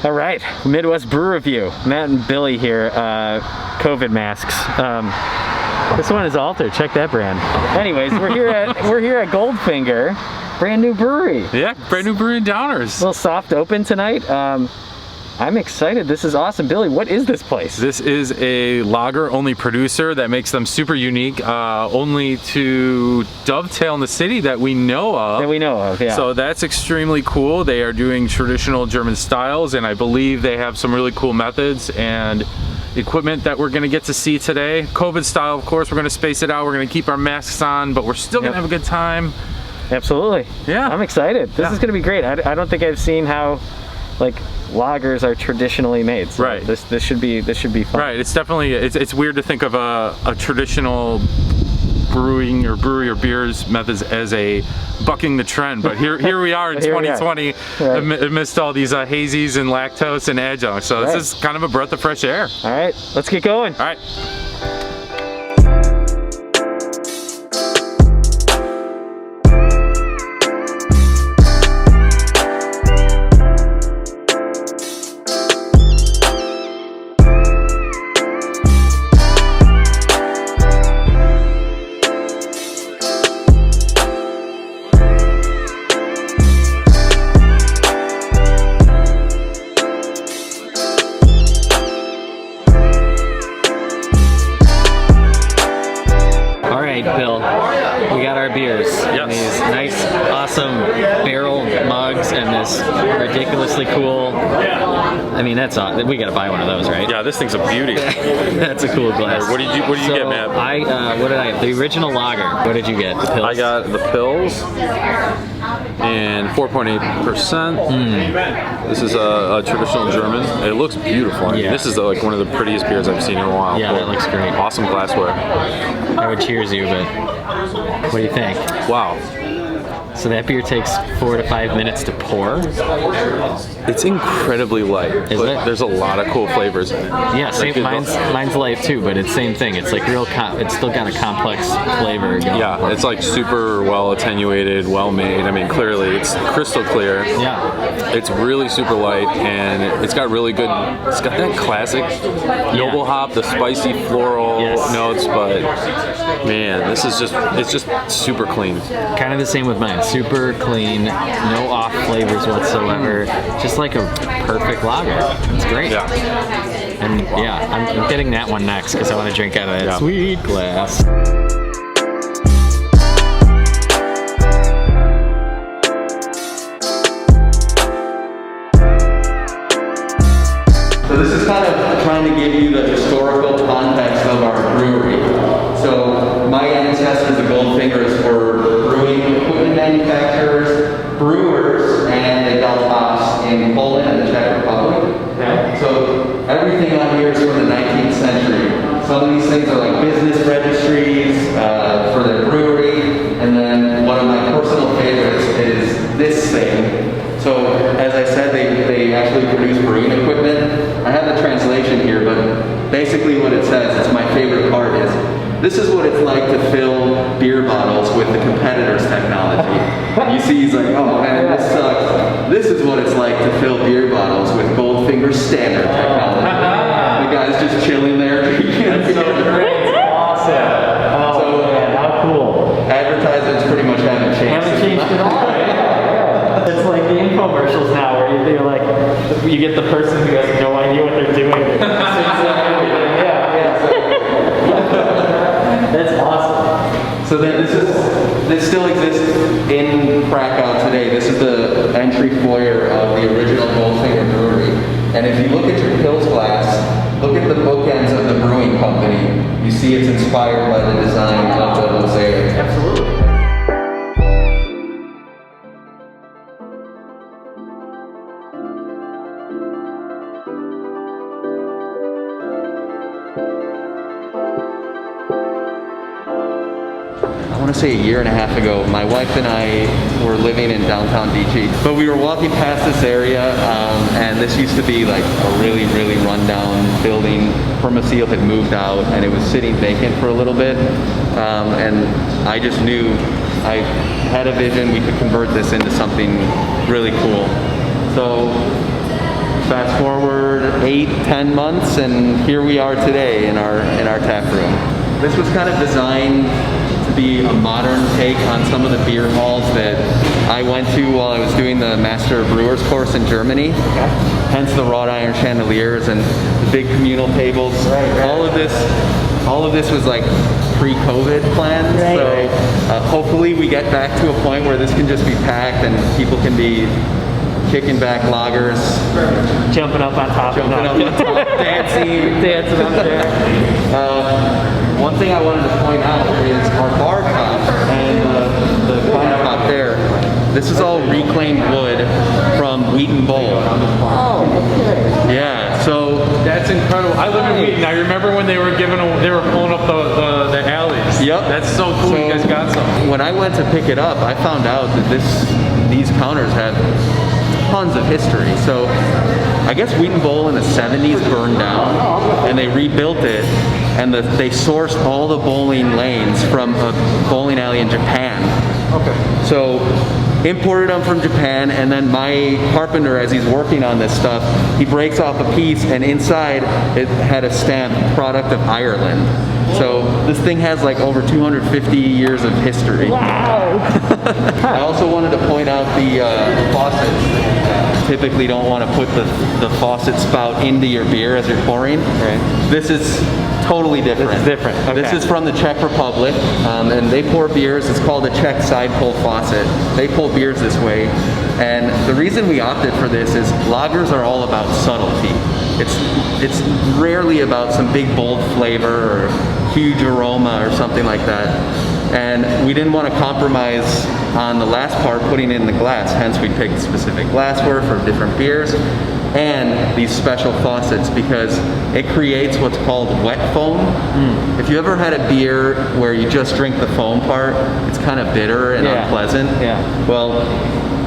All right, Midwest Brew Review. Matt and Billy here, COVID masks. This one is Alter, check that brand. Anyways, we're here at Goldfinger, brand new brewery. Yeah, brand new brewery in Downers. A little soft open tonight. I'm excited, this is awesome. Billy, what is this place? This is a lager only producer that makes them super unique, only to dovetail in the city that we know of. Yeah. So that's extremely cool. They are doing traditional German styles, and I believe they have some really cool methods and equipment that we're gonna get to see today. COVID style, of course, we're gonna space it out. We're gonna keep our masks on, but we're still gonna have a good time. Absolutely. Yeah. I'm excited. This is gonna be great. I don't think I've seen how, like, lagers are traditionally made. So right. This should be fun. Right. It's definitely it's weird to think of a traditional brewing or brewery or beers methods as a bucking the trend, but here we are in 2020 amidst all these hazies and lactose and adjuncts. So this is kind of a breath of fresh air. All right, let's get going. All right. Bill, we got our beers in these nice, awesome barrel mugs and this ridiculously cool. I mean, that's awesome. We gotta buy one of those, right? Yeah, this thing's a beauty. That's a cool glass. What did you get, Matt? What did I? The original lager. What did you get? The pills. I got the pills and 4.8%. This is a traditional German. It looks beautiful. I mean, this is like one of the prettiest beers I've seen in a while. Yeah, that looks great. Awesome glassware. I would cheers you, but what do you think? Wow. So that beer takes 4 to 5 minutes to pour. It's incredibly light. Is it? There's a lot of cool flavors in it. Yeah, same. Mine's light too, but it's same thing. It's like it's still got a complex flavor going. Yeah, it's like super well attenuated, well made. I mean, clearly it's crystal clear. Yeah. It's really super light, and it's got really good. It's got that classic noble hop, the spicy floral notes, but man, it's just super clean. Kind of the same with mine. Super clean, no off flavors whatsoever. Just like a perfect lager. It's great. Yeah. And yeah, I'm getting that one next because I want to drink out of that sweet glass. So this is kind of trying to give you the historical context of our brewery. So my ancestors, the Goldfingers, were brewing equipment manufacturers, brewers, and they developed hops in Poland and the Czech Republic. Okay. So everything on here is from the 19th century. Some of these things are like business registries for their brewery, and then one of my personal favorites is this thing. So as I said, they actually produce brewing equipment. I have the translation here, but basically what it says, it's my favorite part, is this is what it's like to fill beer bottles with the competitor's technology. You see, he's like, oh man, this sucks. This is what it's like to fill beer bottles with Goldfinger's standard technology. The guy's just chilling there drinking. That's so great. It's awesome. Oh man, how cool. Advertisements pretty much haven't changed. Haven't changed at all. It's like the infomercials now where you're like, you get the person who has no idea what they're doing. That's awesome. So then this still exists in Krakow today. This is the entry foyer of the original Goldfinger Brewery. And if you look at your pills glass, look at the bookends of the brewing company. You see it's inspired by the design of the mosaic. Absolutely. I want to say a year and a half ago, my wife and I were living in downtown DC, but we were walking past this area, and this used to be like a really, really rundown building. Permaseal had moved out, and it was sitting vacant for a little bit, and I just knew I had a vision we could convert this into something really cool. So Fast forward 8-10 months, and here we are today in our tap room. This was kind of designed to be a modern take on some of the beer halls that I went to while I was doing the Master of Brewers course in Germany. Okay. Hence the wrought iron chandeliers and the big communal tables. Right. All of this was like pre-COVID plans. Right. So hopefully we get back to a point where this can just be packed and people can be kicking back lagers, Jumping up on top. dancing up there. One thing I wanted to point out is our bar top and the bar top there. This is all reclaimed wood from Wheaton Bowl. Oh, okay. Yeah, so That's incredible. I live in Wheaton. I remember when they were pulling up the alleys. Yep. That's so cool. You guys got some. when I went to pick it up, I found out that these counters have tons of history. So I guess Wheaton Bowl in the 70s burned down, and they rebuilt it, and they sourced all the bowling lanes from a bowling alley in Japan. Okay. So imported them from Japan, and then my carpenter, as he's working on this stuff, he breaks off a piece, and inside it had a stamp, product of Ireland. So this thing has like over 250 years of history. Wow. I also wanted to point out the faucets. Typically don't want to put the faucet spout into your beer as you're pouring. Right. This is totally different. This is different. Okay. This is from the Czech Republic, and they pour beers. It's called a Czech side pull faucet. They pull beers this way, and the reason we opted for this is lagers are all about subtlety. It's rarely about some big bold flavor or huge aroma or something like that. And we didn't want to compromise on the last part, putting it in the glass. Hence, we picked specific glassware for different beers and these special faucets because it creates what's called wet foam. If you ever had a beer where you just drink the foam part, it's kind of bitter and unpleasant. Yeah. Well,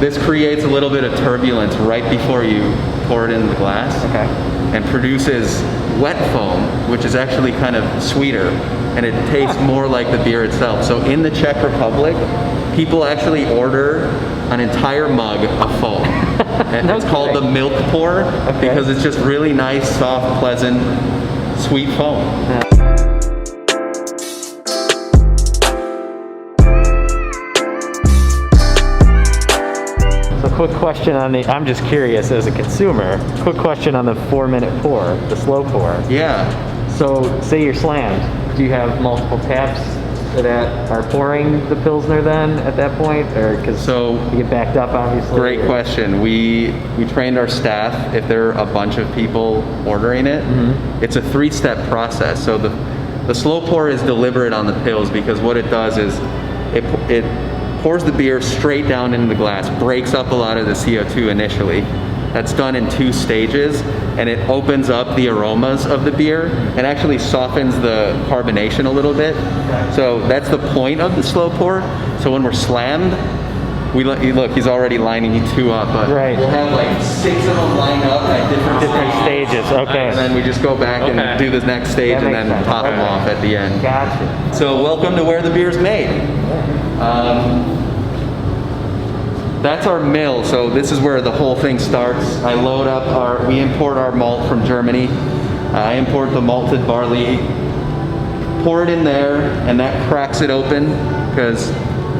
this creates a little bit of turbulence right before you pour it in the glass. Okay. And produces wet foam, which is actually kind of sweeter, and it tastes more like the beer itself. So in the Czech Republic, people actually order an entire mug of foam. And it's called the milk pour because it's just really nice, soft, pleasant, sweet foam. Quick question on I'm just curious as a consumer, quick question on the 4-minute pour, the slow pour. Yeah. So say you're slammed, do you have multiple taps that are pouring the Pilsner then at that point? Or because you get backed up obviously? Great question. We trained our staff, if there are a bunch of people ordering it, it's a 3-step process. So the slow pour is deliberate on the Pils because what it does is it pours the beer straight down into the glass, breaks up a lot of the CO2 initially. That's done in 2 stages, and it opens up the aromas of the beer and actually softens the carbonation a little bit. So that's the point of the slow pour. So when we're slammed, look, he's already lining 2 up, but we'll have like 6 of them lined up at different stages. Okay. And then we just go back and do the next stage and then pop them off at the end. Gotcha. So welcome to where the beer's made. That's our mill, so this is where the whole thing starts. I load up we import our malt from Germany. I import the malted barley, pour it in there, and that cracks it open, because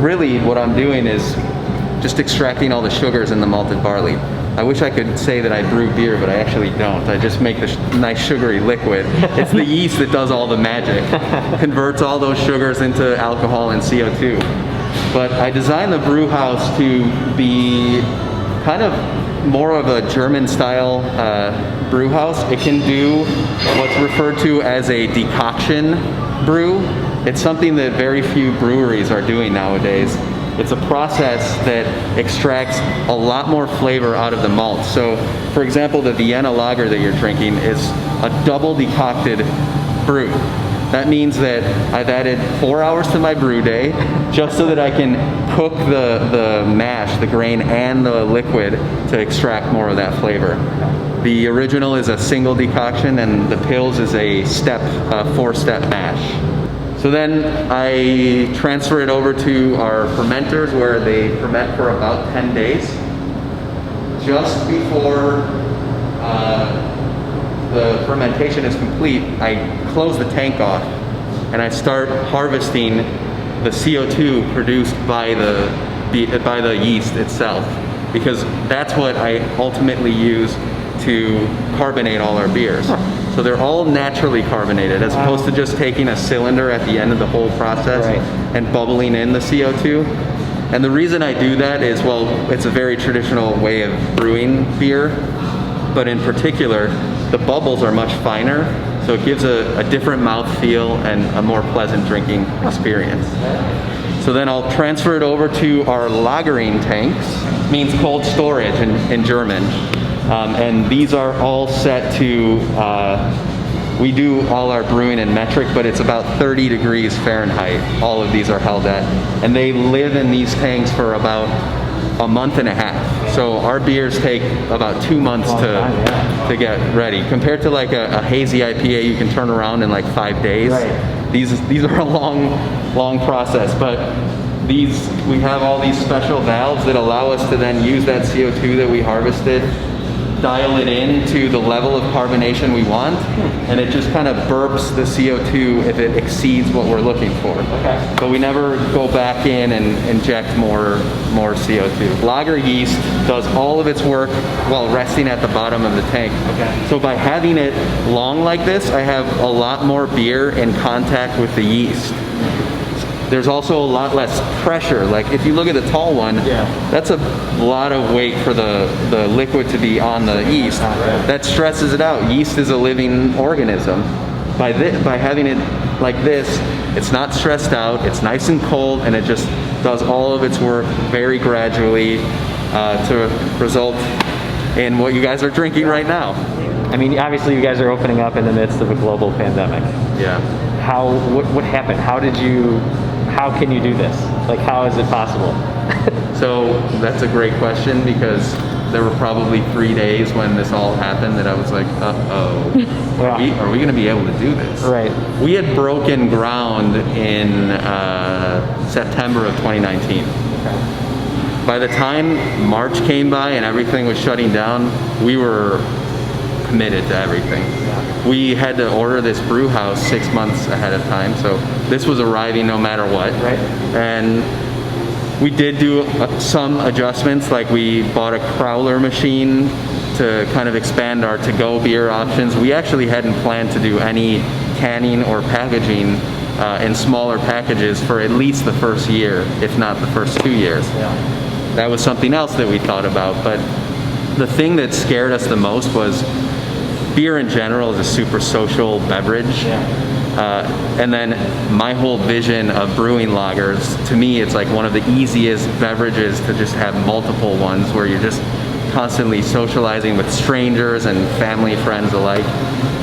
really what I'm doing is just extracting all the sugars in the malted barley. I wish I could say that I brew beer, but I actually don't. I just make the nice sugary liquid. It's the yeast that does all the magic. Converts all those sugars into alcohol and CO2. But I designed the brew house to be kind of more of a German style brew house. It can do what's referred to as a decoction brew. It's something that very few breweries are doing nowadays. It's a process that extracts a lot more flavor out of the malt. So, for example, the Vienna lager that you're drinking is a double decocted brew. That means that I've added 4 hours to my brew day just so that I can cook the mash, the grain, and the liquid to extract more of that flavor. The original is a single decoction, and the Pils is a 4-step mash. So then I transfer it over to our fermenters where they ferment for about 10 days. Just before fermentation is complete, I close the tank off and I start harvesting the CO2 produced by the yeast itself, because that's what I ultimately use to carbonate all our beers. So they're all naturally carbonated, as opposed to just taking a cylinder at the end of the whole process and bubbling in the CO2. And the reason I do that is, well, it's a very traditional way of brewing beer, but in particular, the bubbles are much finer, so it gives a different mouthfeel and a more pleasant drinking experience. So then I'll transfer it over to our lagering tanks, means cold storage in German. And these are all set to, we do all our brewing in metric, but it's about 30 degrees Fahrenheit, all of these are held at. And they live in these tanks for about a month and a half. So our beers take about 2 months to get ready. Compared to like a hazy IPA you can turn around in like 5 days. These are a long process, but we have all these special valves that allow us to then use that CO2 that we harvested, dial it in to the level of carbonation we want, and it just kind of burps the CO2 if it exceeds what we're looking for. But we never go back in and inject more CO2. Lager yeast does all of its work while resting at the bottom of the tank. So by having it long like this, I have a lot more beer in contact with the yeast. There's also a lot less pressure. Like if you look at the tall one, that's a lot of weight for the liquid to be on the yeast. That stresses it out. Yeast is a living organism. By having it like this, it's not stressed out, it's nice and cold, and it just does all of its work very gradually to result in what you guys are drinking right now. I mean, obviously you guys are opening up in the midst of a global pandemic. What happened? How can you do this? Like, how is it possible? So that's a great question, because there were probably 3 days when this all happened that I was like, uh-oh, are we going to be able to do this? We had broken ground in September of 2019. By the time March came by and everything was shutting down, we were committed to everything. We had to order this brew house 6 months ahead of time, so this was arriving no matter what. And we did do some adjustments, like we bought a crowler machine to kind of expand our to-go beer options. We actually hadn't planned to do any canning or packaging in smaller packages for at least the first year, if not the first 2 years. That was something else that we thought about, but the thing that scared us the most was beer in general is a super social beverage. And then my whole vision of brewing lagers, to me, it's like one of the easiest beverages to just have multiple ones, where you're just constantly socializing with strangers and family, friends alike.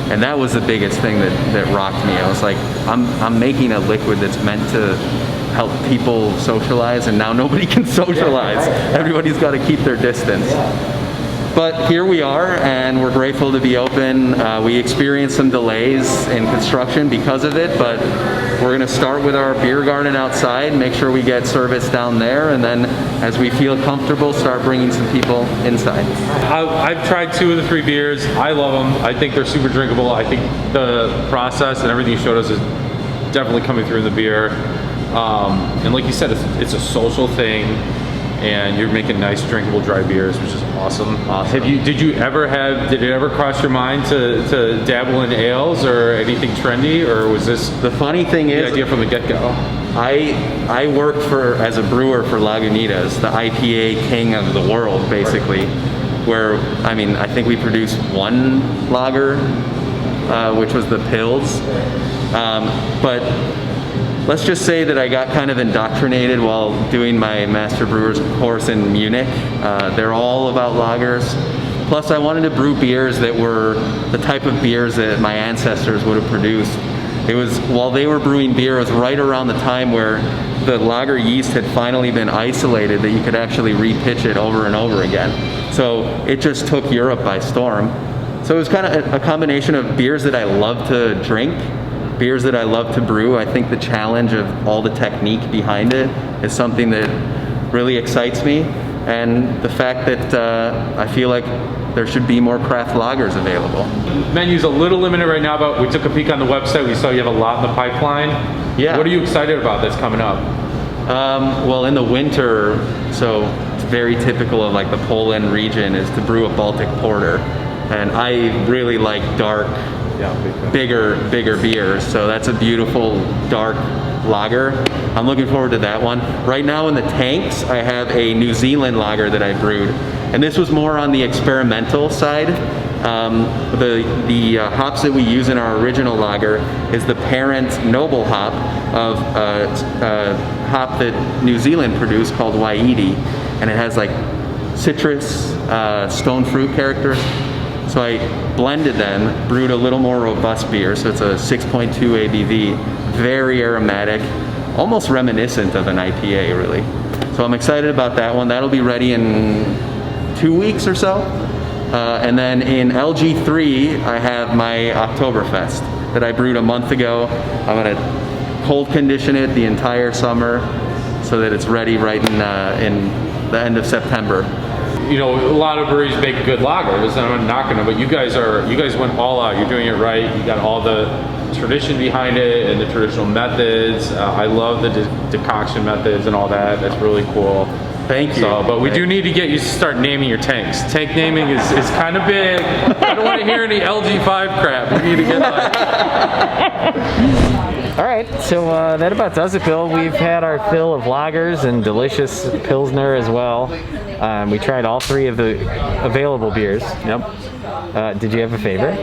And that was the biggest thing that rocked me. I was like, I'm making a liquid that's meant to help people socialize, and now nobody can socialize. Everybody's got to keep their distance. But here we are, and we're grateful to be open. We experienced some delays in construction because of it, but we're going to start with our beer garden outside, make sure we get service down there, and then as we feel comfortable, start bringing some people inside. I've tried 2 of the 3 beers. I love them. I think they're super drinkable. I think the process and everything you showed us is definitely coming through in the beer. And like you said, it's a social thing, and you're making nice drinkable dry beers, which is awesome. Did it ever cross your mind to dabble in ales or anything trendy, or was this the funny thing the is idea from the get-go? I worked as a brewer for Lagunitas, the IPA king of the world, basically, where, I mean, I think we produced 1 lager, which was the Pils, but let's just say that I got kind of indoctrinated while doing my Master Brewer's course in Munich. They're all about lagers. Plus, I wanted to brew beers that were the type of beers that my ancestors would have produced. It was, while they were brewing beer, it was right around the time where the lager yeast had finally been isolated, that you could actually repitch it over and over again. So it just took Europe by storm. So it was kind of a combination of beers that I love to drink, beers that I love to brew. I think the challenge of all the technique behind it is something that really excites me, and the fact that I feel like there should be more craft lagers available. Menu's a little limited right now, but we took a peek on the website. We saw you have a lot in the pipeline. Yeah. What are you excited about that's coming up? Well, in the winter, so it's very typical of like the Poland region is to brew a Baltic porter. And I really like dark, bigger beers. So that's a beautiful dark lager. I'm looking forward to that one. Right now in the tanks, I have a New Zealand lager that I brewed. And this was more on the experimental side. The hops that we use in our original lager is the parent noble hop of a hop that New Zealand produced called Waihiri, and it has like citrus, stone fruit characters. So I blended them, brewed a little more robust beer, so it's a 6.2 ABV, very aromatic, almost reminiscent of an IPA really. So I'm excited about that one. That'll be ready in 2 weeks or so. And then in LG3, I have my Oktoberfest that I brewed a month ago. I'm gonna cold condition it the entire summer so that it's ready right in the end of September. You know, a lot of breweries make good lagers, and I'm not knocking them, but you guys went all out. You're doing it right. You got all the tradition behind it and the traditional methods. I love the decoction methods and all that. That's really cool. Thank you. So, but we do need to get you to start naming your tanks. Tank naming is kind of big. I don't want to hear any LG5 crap. We need to get like... All right, so that about does it, Bill. We've had our fill of lagers and delicious Pilsner as well. We tried all three of the available beers. Yep. Did you have a favorite?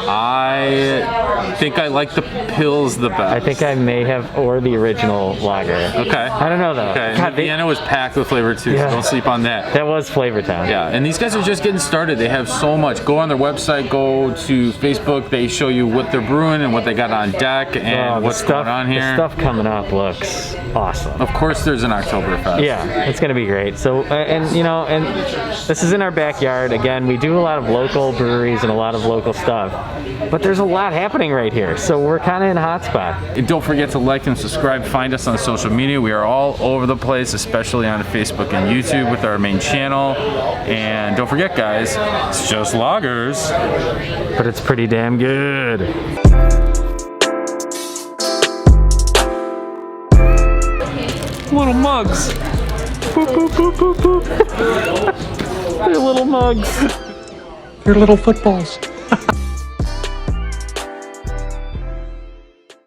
I think I like the Pils the best. I think I may have, or the original lager. Okay. I don't know though. Okay. God, Vienna was packed with flavor too, Yeah. so don't sleep on that. That was Flavor Town. Yeah, and these guys are just getting started. They have so much. Go on their website, go to Facebook. They show you what they're brewing and what they got on deck and what's going on here. The stuff coming up looks awesome. Of course, there's an Oktoberfest. Yeah, it's gonna be great. So, and you know, and this is in our backyard. Again, we do a lot of local breweries and a lot of local stuff, but there's a lot happening right here. So we're kind of in a hot spot. And don't forget to like and subscribe. Find us on social media. We are all over the place, especially on Facebook and YouTube with our main channel. And don't forget, guys, it's just lagers, But it's pretty damn good. little mugs. Boop, boop, boop, boop, boop. They're little mugs. They're little footballs.